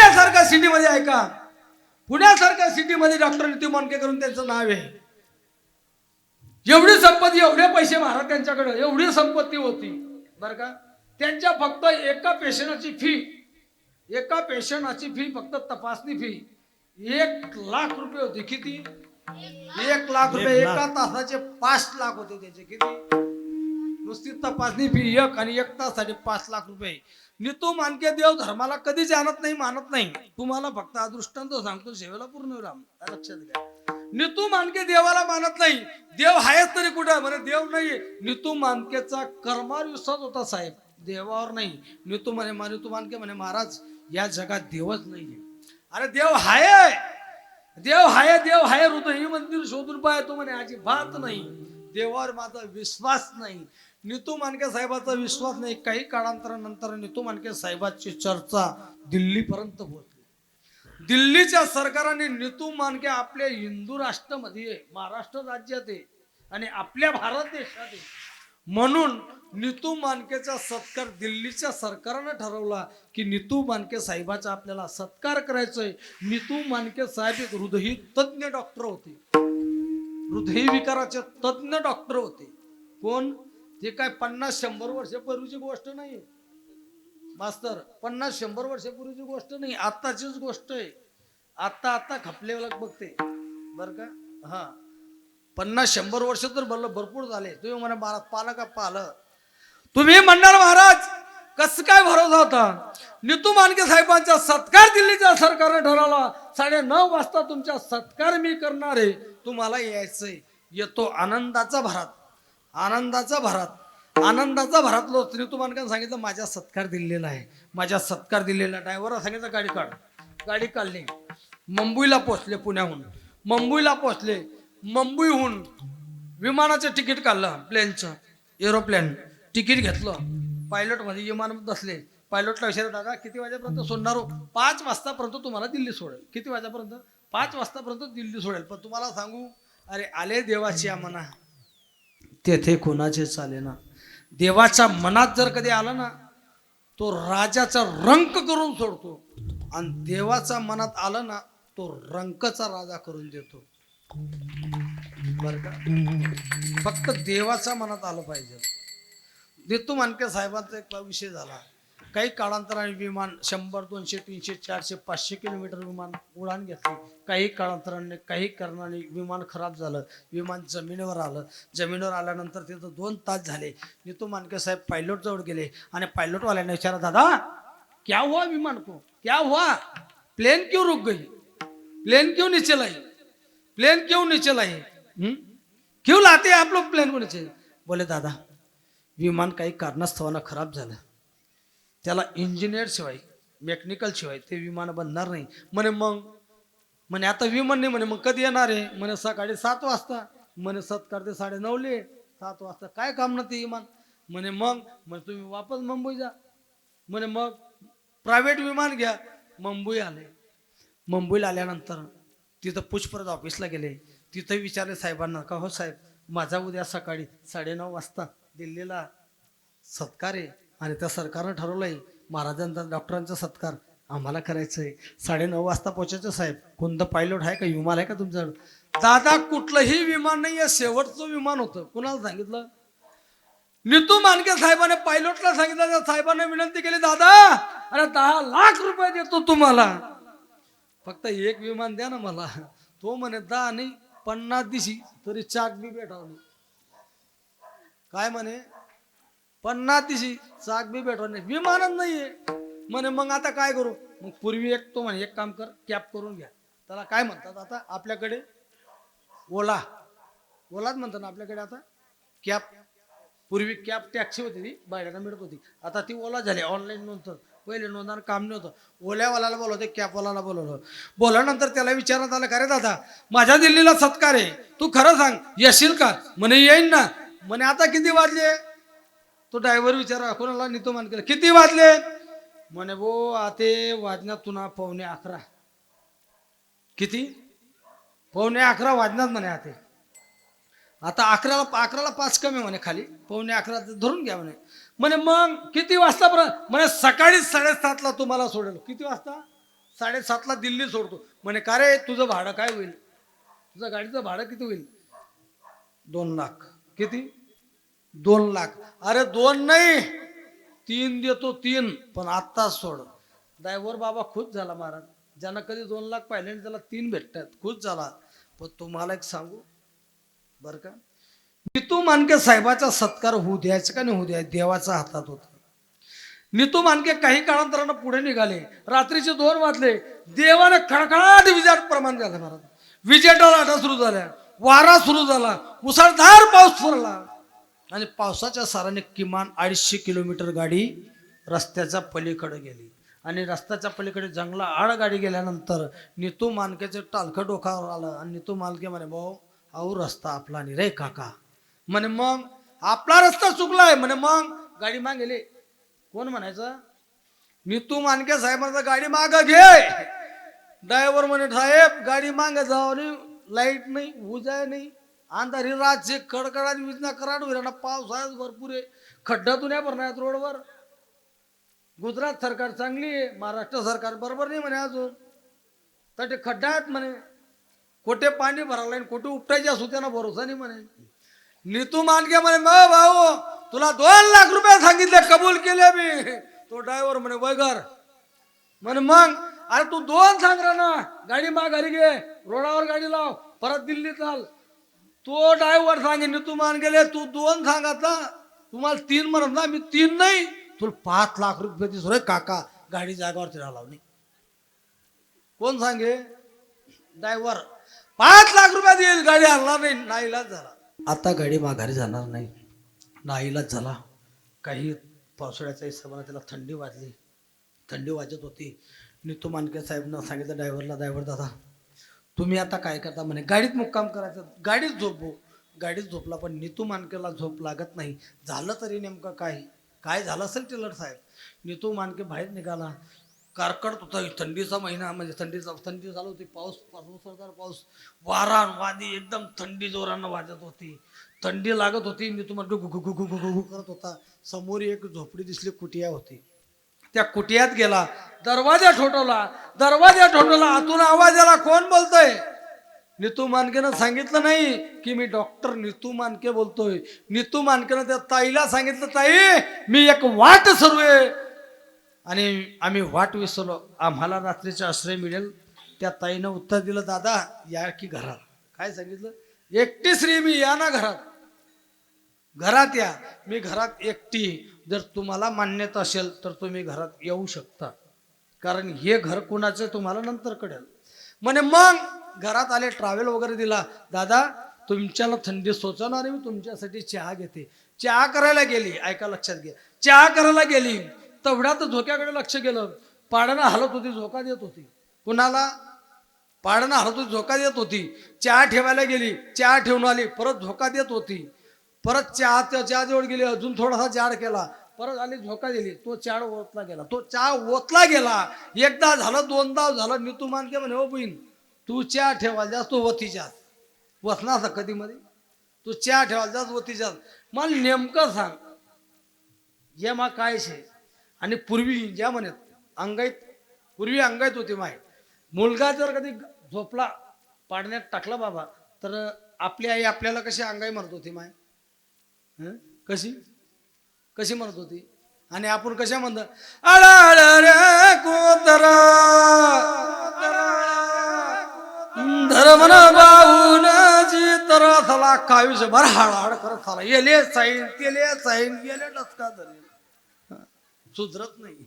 पुण्यासारख्या सिटीमध्ये ऐका, पुण्यासारख्या सिटीमध्ये डॉक्टर नितीन मानके करून त्यांचं नाव आहे. एवढी संपत्ती, एवढे पैसे महाराज त्यांच्याकडे, एवढी संपत्ती होती बरं का. त्यांच्या फक्त एका पेशंटची फी फक्त तपासणी फी 1,00,000 रुपये होती. किती? 1,00,000 रुपये. एका तासाचे 5 लाख होते त्याचे. किती? नुसती तपासणी फी एक, आणि 1 तासासाठी 5 लाख रुपये. नितू मानके देव धर्माला कधीच आणत नाही, मानत नाही. तुम्हाला फक्त दृष्टांत सांगतो, सेवेला पूर्ण राम लक्षात घ्या. नितू मानके देवाला मानत नाही. देव आहेच तरी कुठे? म्हणे देव नाही. नितू मानकेचा कर्मावर विश्वास होता साहेब, देवावर नाही. नितू मानके म्हणे महाराज या जगात देवच नाहीये. अरे देव हाय, देव हाय हृदय मंदिर शोधून पाय. तो म्हणे अजिबात नाही, देवावर माझा विश्वास नाही. नितू मानके साहेबाचा विश्वास नाही. काही काळांतरानंतर नितू मानके साहेबाची चर्चा दिल्लीपर्यंत पोहोचली. दिल्लीच्या सरकाराने नितू मानके आपल्या हिंदू राष्ट्रामध्ये, महाराष्ट्र राज्यात आहे आणि आपल्या भारत देशात आहे म्हणून नितू मानकेचा सत्कार दिल्लीच्या सरकारनं ठरवला की नितू मानके साहेबाचा आपल्याला सत्कार करायचा आहे. नितू मानके साहेब एक हृदयी तज्ञ डॉक्टर होते, हृदय विकाराचे तज्ञ डॉक्टर होते. कोण ते? काय 50-100 वर्षापूर्वीची गोष्ट नाही मास्तर, 50-100 वर्षापूर्वीची गोष्ट नाही, आत्ताचीच गोष्ट आहे. आता खपलेला बघते बर का. हा 50-100 वर्ष तर भरपूर झाले. तुम्ही म्हणा महाराज पाला का पालं, तुम्ही म्हणणार महाराज कसं काय भरोसा होता. नितू मानके साहेबांचा सत्कार दिल्लीच्या सरकारने ठरवला. 9:30 वाजता तुमचा सत्कार मी करणार आहे, तुम्हाला यायचंय. येतो आनंदाचा भरात, आनंदाचा भरातलो. नितू मानकेने सांगितलं माझा सत्कार दिलेला आहे, माझा सत्कार दिलेला. ड्रायव्हरला सांगितलं गाडी काढ. गाडी काढली. मुंबईला पोहोचले. पुण्याहून मुंबईला पोहोचले. मुंबईहून विमानाचं तिकीट काढलं, प्लेनचं, एरोप्लेन तिकीट घेतलं. पायलट मध्ये विमानात बसले. पायलटला विचारलं दादा किती वाजेपर्यंत सोडणार हो? 5 वाजतापर्यंत तुम्हाला दिल्ली सोडेल. किती वाजेपर्यंत? 5 वाजतापर्यंत दिल्ली सोडेल. पण तुम्हाला सांगू, अरे आले देवाची मना, तेथे कोणाचे चाले ना. देवाच्या मनात जर कधी आला ना, तो राजाचा रंक करून सोडतो, आणि देवाच्या मनात आलं ना, तो रंकचा राजा करून देतो बर का. फक्त देवाच्या मनात आलं पाहिजे. नितू मानके साहेबांचा एक विषय झाला. काही काळांतराने विमान 100, 200, 300, 400, 500 किलोमीटर विमान उडान घेतली. काही काळांतराने, काही कारणाने विमान खराब झालं. विमान जमिनीवर आलं. जमिनीवर आल्यानंतर तिथं 2 तास झाले. नितू मानके साहेब पायलट जवळ गेले आणि पायलटवाल्याने विचारलं दादा क्या हुआ विमान को, क्या हुआ, प्लेन क्यों रुक गई, प्लेन क्यों नीचे लाई, प्लेन क्यों नीचे लाई, क्यों लाते आप लोग प्लेन को नीचे. बोले दादा विमान काही कारणास्तवानं खराब झालं, त्याला इंजिनियर शिवाय, मेकॅनिकल शिवाय ते विमान बनणार नाही. म्हणे आता विमान नाही. मग कधी येणार आहे? म्हणे सकाळी 7 वाजता. म्हणे सत्कार ते 9:30 7 वाजता काय काम ना ते विमान. मग तुम्ही वापस मुंबई जा. मग प्रायव्हेट विमान घ्या. मुंबई आले. मुंबईला आल्यानंतर तिथं पुष्पराज ऑफिसला गेले. तिथं विचारले साहेबांना का हो साहेब माझा उद्या सकाळी 9:30 वाजता दिल्लीला सत्कार आहे आणि त्या सरकारनं ठरवलंय महाराजांचा, डॉक्टरांचा सत्कार आम्हाला करायचं आहे. 9:30 वाजता पोहोचायचं साहेब. कोणतं पायलट आहे का, विमान आहे का तुमचं? दादा कुठलंही विमान नाही आहे, शेवटचं विमान होतं. कुणाला सांगितलं? नितू मानके साहेबांनी पायलटला सांगितलं. त्या साहेबांना विनंती केली दादा अरे 10 लाख रुपये देतो तुम्हाला, फक्त एक विमान द्या ना मला. तो म्हणे 10 नाही 50 दिशी तरी चाक बी भेटावली. काय म्हणे 50 दिशी चाक बी भेटवणे, विमानच नाहीये म्हणे. मग आता काय करू? मग पूर्वी तो म्हणे एक काम कर, कॅब करून घ्या. त्याला काय म्हणतात आता आपल्याकडे? ओलाच म्हणतात ना आपल्याकडे आता कॅब. पूर्वी कॅब टॅक्सी होती, ती भाड्याला मिळत होती. आता ती ओला झाली, ऑनलाईन नोंदतं. पहिले नोंदणार काम नव्हतं. ओल्यावाल्याला बोलवते, कॅबवाल्याला बोलवलं. बोलवल्यानंतर त्याला विचारण्यात आलं का रे दादा माझ्या दिल्लीला सत्कार आहे, तू खरं सांग येशील का? म्हणे येईन ना. म्हणे आता किती वाजले? तो ड्रायव्हर विचारा कोणाला? नितू मानकेला. किती वाजले? म्हणे बो आते वाजण्यात तुना 11:15. किती? 11:15 वाजण्यात म्हणे आते. आता 11ला 5 कमी म्हणे, खाली 11:15 धरून घ्या म्हणे. मग किती वाजता? म्हणे सकाळी 7:30ला तुम्हाला सोडेल. किती वाजता? 7:30ला दिल्ली सोडतो. म्हणे का रे तुझं भाडं काय होईल, तुझं गाडीचं भाडं किती होईल? 2 लाख. किती? 2 लाख. अरे 2 नाही 3 देतो 3, पण आत्ताच सोड. ड्रायव्हर बाबा खुश झाला महाराज. ज्यांना कधी 2 लाख पाहिले आणि त्याला 3 भेटतात, खुश झाला. पण तुम्हाला एक सांगू बरं का, नितू मानके साहेबाचा सत्कार होऊ द्यायचा का नाही होऊ द्यायचा देवाच्या हातात होता. नितू मानके काही काळांतरानं पुढे निघाले. रात्रीचे 2 वाजले. देवाने खडखडाट विजाट प्रमाण झालं महाराज. विजेटा लाटा सुरू झाल्या, वारा सुरू झाला, मुसळधार पाऊस पडला आणि पावसाच्या साराने किमान 250 किलोमीटर गाडी रस्त्याच्या पलीकडे गेली. आणि रस्त्याच्या पलीकडे जंगला आड गाडी गेल्यानंतर नितू मानकेचं टालखं डोकावर आलं आणि नितू मानके म्हणे भाऊ अहो रस्ता आपला नाही रे काका. म्हणे मग आपला रस्ता चुकलाय. म्हणे मग गाडी माग गेली. कोण म्हणायचं? नितू मानके साहेबांचा गाडी माग घे. ड्रायव्हर म्हणे साहेब गाडी मागे जाऊ नाही, लाईट नाही, उजाय नाही, अंधारी रातचे कडकडात विजना कराड विराणा पावसाळ्यात भरपूर आहे, खड्ड्यातून या भरण्यात रोडवर. गुजरात सरकार चांगली आहे, महाराष्ट्र सरकार बरोबर नाही म्हणे अजून. तर ते खड्डा आहेत म्हणे, कोठे पाणी भरायला कोठे उपटायचे असू त्यांना भरोसा नाही म्हणे. नितू मानके म्हणे मग भाऊ तुला 2 लाख रुपये सांगितले, कबूल केले मी. तो ड्रायव्हर म्हणे वैगर. म्हणे मग अरे तू 2 सांग ना, गाडी माग घरी घे, रोडावर गाडी लाव, परत दिल्ली चाल. तो ड्रायव्हर सांगे नितू मानकेले तू 2 सांग आता, तुम्हाला 3 म्हणत ना, मी 3 नाही तुला 5 लाख रुपये दिसू रे काका, गाडी जागावरती राहा लावली. कोण सांगे? ड्रायव्हर. 5 लाख रुपये देईल, गाडी हलणार नाही. नाईलाज झाला. आता गाडी माघारी जाणार नाही, नाईलाज झाला. काही पावसाळ्याच्या हिशोबाने त्याला थंडी वाजली, थंडी वाजत होती. नितू मानके साहेबनं सांगितलं ड्रायव्हरला, ड्रायव्हर दादा तुम्ही आता काय करता? म्हणे गाडीत मुक्काम करायचं. गाडीत झोपू. गाडीत झोपला, पण नितू मानकेला झोप लागत नाही. झालं तरी नेमकं काय झालं असेल टेलर साहेब? नितू मानके बाहेर निघाला. कारकडत होता, थंडीचा महिना, म्हणजे थंडी चालू होती, पाऊस मुसळधार पाऊस, वारा वादी एकदम थंडी जोरानं वाजत होती, थंडी लागत होती. नितू मानके घुघू करत होता. समोर एक झोपडी दिसली, कुटिया होती. त्या कुटियात गेला, दरवाजा ठोठवला. आतून आवाज आला, कोण बोलतोय? नितू मानकेनं सांगितलं नाही की मी डॉक्टर नितू मानके बोलतोय. नितू मानकेनं त्या ताईला सांगितलं, ताई मी एक वाट सरू आहे आणि आम्ही वाट विसरलो, आम्हाला रात्रीचे आश्रय मिळेल. त्या ताईनं उत्तर दिलं, दादा या की घरात. काय सांगितलं? एकटी श्री मी, या ना घरात या. मी घरात एकटी, जर तुम्हाला मान्यता असेल तर तुम्ही घरात येऊ शकता, कारण हे घर कुणाचं तुम्हाला नंतर कळेल. म्हणे मग घरात आले, ट्रॅव्हल वगैरे दिला. दादा तुमच्याला थंडी सोचणार आहे, मी तुमच्यासाठी चहा घेते. चहा करायला गेली, ऐका लक्षात घ्या, चहा करायला गेली तेवढ्यात झोक्याकडे लक्ष गेलं. पाडणं हलत होती, झोका देत होती. कुणाला? पाडणं हलत होती, झोका देत होती. चहा ठेवायला गेली, चहा ठेवून आली, परत झोका देत होती. परत चहा जवळ गेली, अजून थोडासा जाड केला, परत आली, झोका दिली, तो चहा ओतला गेला. तो चहा ओतला गेला. एकदा झालं, दोनदा झालं. नितू मानके म्हणे, हो बहीण तू चहा ठेवायला जास्त वती जास्त वसना असं कधी मध्ये, तू चहा ठेवायला जास्त वती जास्त. मला नेमकं सांग ये मा काय शे. आणि पूर्वी ज्या म्हणत अंगाईत, पूर्वी अंगाईत होती माय. मुलगा जर कधी झोपला, पाडण्यात टाकला बाबा, तर आपली आई आपल्याला कशी अंगाई म्हणत होती माय? कशी म्हणत होती? आणि आपण कशा म्हणतो? अळाळ रे कोतरा धर्मन बाऊन जी तर झाला, कायुष्यभर हाडहाड करत झाला. येले साईन तेले साईन गेले डसका धरेल, सुधरत नाही.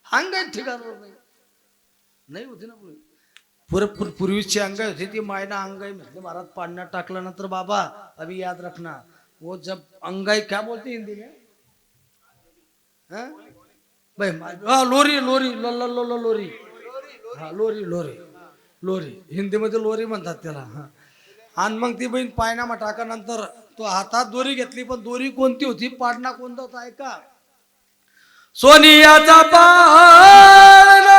अंगाई ठिकाणवर नाही होती ना. पूर्वीची अंगाई होती ती मायना अंगाई म्हटले महाराज पाण्यात टाकल्यानंतर बाबा अभी याद रखना वो जब अंगाई क्या बोलते हिंदी में? भाई लोरी लोरी लोरी, हा लोरी हिंदी मध्ये लोरी म्हणतात त्याला. हा, आणि मग ती बहीण पायनामा टाकानंतर तो हातात दोरी घेतली, पण दोरी कोणती होती, पाडणा कोणता होता ऐका. सोनियाचा पाळणा,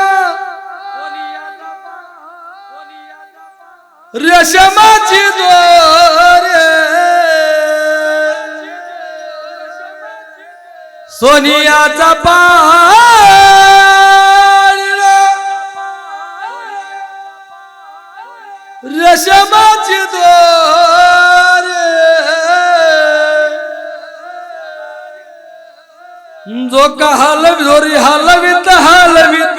रेशमाची दोरे, सोनियाचा पाळणा रेशमाची दोरी जो का दोरी हलवीत हलवीत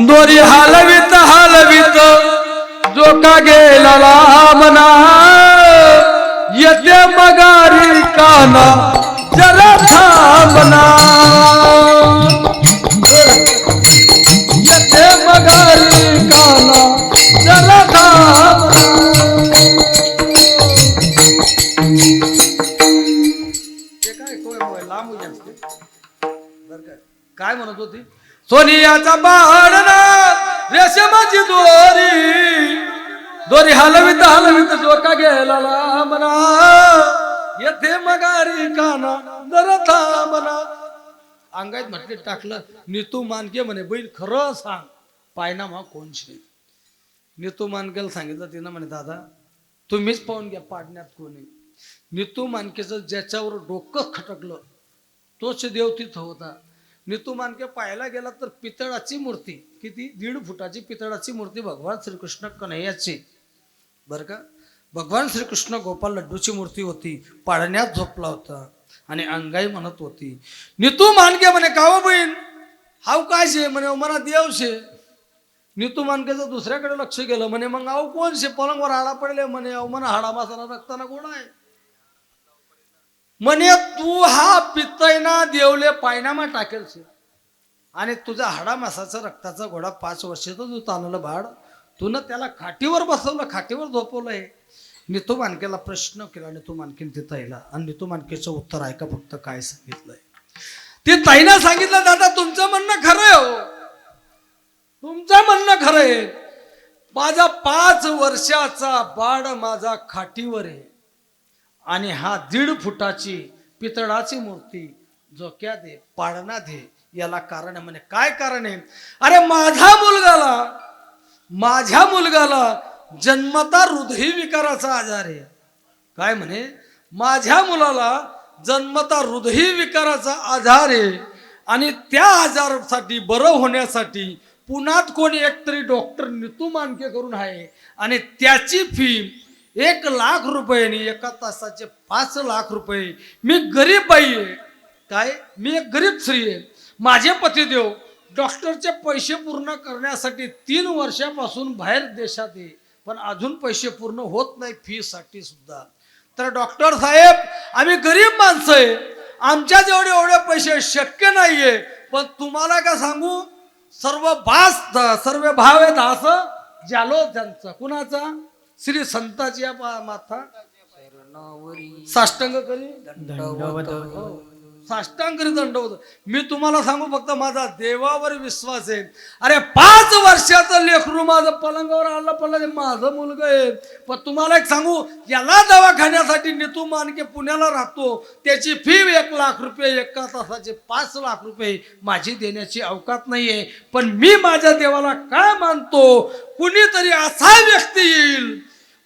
दोरी हलवीत हलवीत जो का गेला लांबना येते मगारी काना जरा थांबना येते मगारी काना जरा थांबना. ते काय लांब असते काय म्हणत होती सोनियाचा बाळना रेशमाची दोरी दोरी हलवीत हलवीत जोका गेला लांबना येथे मगारी काना जरा थांबना. अंगात म्हटले टाकलं नितू मानके म्हणे बहीण खरं सांग पायनामा कोण शे. नितू मानकेला सांगितलं तिनं म्हणे दादा तुम्हीच पाहून घ्या पाडण्यात कोणी. नितू मानकेचं ज्याच्यावर डोकं खटकलं तोच देव तिथं होता. नितू मानके पाहायला गेला तर पितळाची मूर्ती किती 1.5 फुटाची पितळाची मूर्ती भगवान श्रीकृष्ण कन्हैयाची बर का. भगवान श्रीकृष्ण गोपाल लड्डूची मूर्ती होती. पाळण्यात झोपला होता आणि अंगाई म्हणत होती नितू मानके म्हणे काव बहीण हाव काय शे म्हणे मला देव शे. नितू मानकेचं दुसऱ्याकडे लक्ष गेलं म्हणे मग आव कोण शे पलंगवर हाडा पडले म्हणे अव म्हणा हाडा मासाला रक्ताना गोडा आहे म्हणे तू हा पितैना देवले पायनामा टाकेल शे आणि तुझा हाडा मासाचा रक्ताचा घोडा 5 वर्षाचं तू ताणलं बाळ तू न त्याला खाटीवर बसवलं खाटीवर झोपवलंय. नितू मानकेला प्रश्न केला नितू मानकेन ती ताईला आणि नितू मानकेचं उत्तर ऐका फक्त काय सांगितलंय. ती ताईनं सांगितलं दादा तुमचं म्हणणं खरंय हो तुमचं म्हणणं खरंय. माझा 5 वर्षाचा बाळ माझा खाटीवर आहे आणि हा 1.5 फुटाची पितळाची मूर्ती झोक्या दे पाळणा दे याला कारण आहे म्हणे. काय कारण आहे अरे माझ्या मुलगाला जन्मता हृदयविकाराचा आजार आहे. काय म्हणे माझ्या मुलाला जन्मता हृदयविकाराचा आजार आहे आणि त्या आजारासाठी बरं होण्यासाठी पुण्यात कोणी एकतरी डॉक्टर नितू मानके करून आहे आणि त्याची फी 1 लाख रुपये आणि 1 तासाचे 5 लाख रुपये. मी गरीब बाई आहे काय मी एक गरीब स्त्री आहे. माझे पतिदेव डॉक्टरचे पैसे पूर्ण करण्यासाठी 3 वर्षापासून बाहेर देशात आहे पण अजून पैसे पूर्ण होत नाही फी साठी सुद्धा. तर डॉक्टर साहेब आम्ही गरीब माणसं आहे आमच्या जेवढे एवढे पैसे शक्य नाहीये पण तुम्हाला का सांगू सर्व भाव आहेत असं जालो त्यांचा कुणाचा श्री संताची माथा साष्टांग करी साष्टांग करी दंडवत. मी तुम्हाला सांगू फक्त माझा देवावर विश्वास आहे. अरे 5 वर्षाचं लेकरू माझं पलंगावर आणलं पडलं माझं मुलगा आहे पण तुम्हाला एक सांगू याला दवाखान्यासाठी नितू मानके पुण्याला राहतो त्याची फी 1 लाख रुपये 1 तासाचे 5 लाख रुपये माझी देण्याची अवकात नाहीये. पण मी माझ्या देवाला काय मानतो कुणीतरी असा व्यक्ती येईल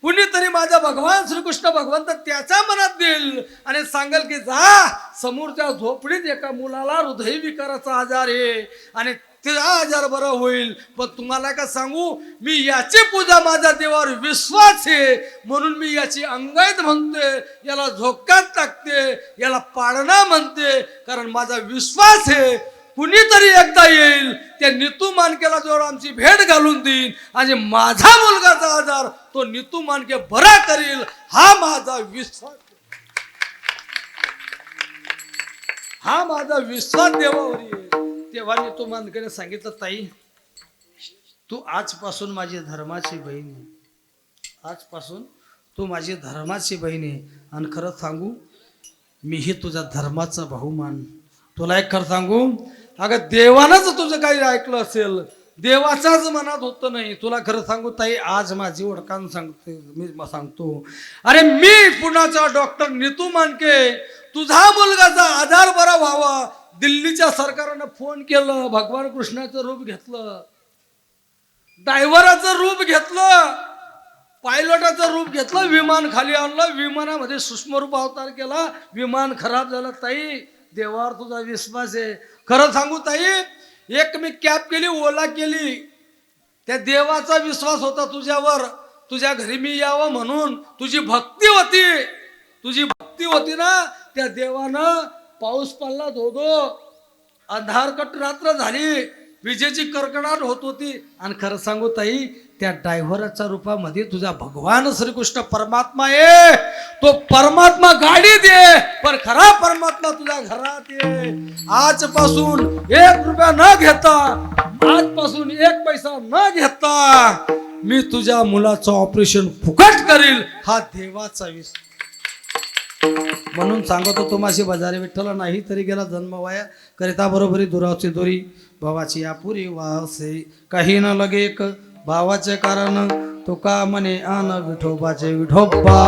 कुणीतरी माझा भगवान श्रीकृष्ण भगवंत त्याच्या मनात देईल आणि सांगेल की जा समोरच्या झोपडीत एका मुलाला हृदयविकाराचा आजार आहे आणि ते आजार बरं होईल. पण तुम्हाला का सांगू मी याची पूजा माझ्या देवावर विश्वास आहे म्हणून मी याची अंगाईत म्हणते याला झोक्यात टाकते याला पाळणा म्हणते कारण माझा विश्वास आहे कुणीतरी एकदा येईल त्या नितू मानकेला जवळ आमची भेट घालून देईन आणि माझा मुलगाचा आजार तो नितू मानके बरा करील हा माझा विश्वास देवावर येईल. तेव्हा नितू मानकेने सांगितलं ताई तू आजपासून माझी धर्माची बहीण आहे आजपासून तू माझी धर्माची बहीण आहे आणि खरं सांगू मीही तुझा धर्माचा भाऊ मान. तुला एक खरं सांगू अगं देवानंच तुझं काही ऐकलं असेल देवाचाच मनात होतं नाही. तुला खरं सांगू ताई आज माझी ओळखाण मी सांगतो अरे मी पुण्याचा डॉक्टर नितू मानके तुझा मुलगाचा आजार बरा व्हावा दिल्लीच्या सरकारनं फोन केलं भगवान कृष्णाचं रूप घेतलं ड्रायव्हराचं रूप घेतलं पायलटाचं रूप घेतलं विमान खाली आणलं विमानामध्ये सूक्ष्मरूप अवतार केला विमान खराब झालं. ताई देवावर तुझा विश्वास आहे. खरं सांगू ताई एक मी कॅब केली ओला केली त्या देवाचा विश्वास होता तुझ्यावर, तुझ्या घरी मी यावं म्हणून तुझी भक्ती होती ना, त्या देवानं पाऊस पडला धोधो, अंधारकट रात्र झाली, विजेची कडकडाट होत होती. आणि खरं सांगू ताई, त्या ड्रायव्हरच्या रूपामध्ये तुझा भगवान श्रीकृष्ण परमात्मा आहे. तो परमात्मा गाडी दे, पण खरा परमात्मा तुझ्या घरात ये. आजपासून 1 रुपया न घेता, आजपासून 1 पैसा न घेता मी तुझ्या मुलाचं ऑपरेशन फुकट करील. हा देवाचा विश्वास. म्हणून सांगतो तुम्हाशी बाजारे विठ्ठल नाही तरी गेला जन्म वाया, करिता बरोबरी दुरावची दोरी भावाची यापुरी वासे. काही न लगे एक भावाचे कारण, तुका म्हणे आन विठोबाचे विठोबा.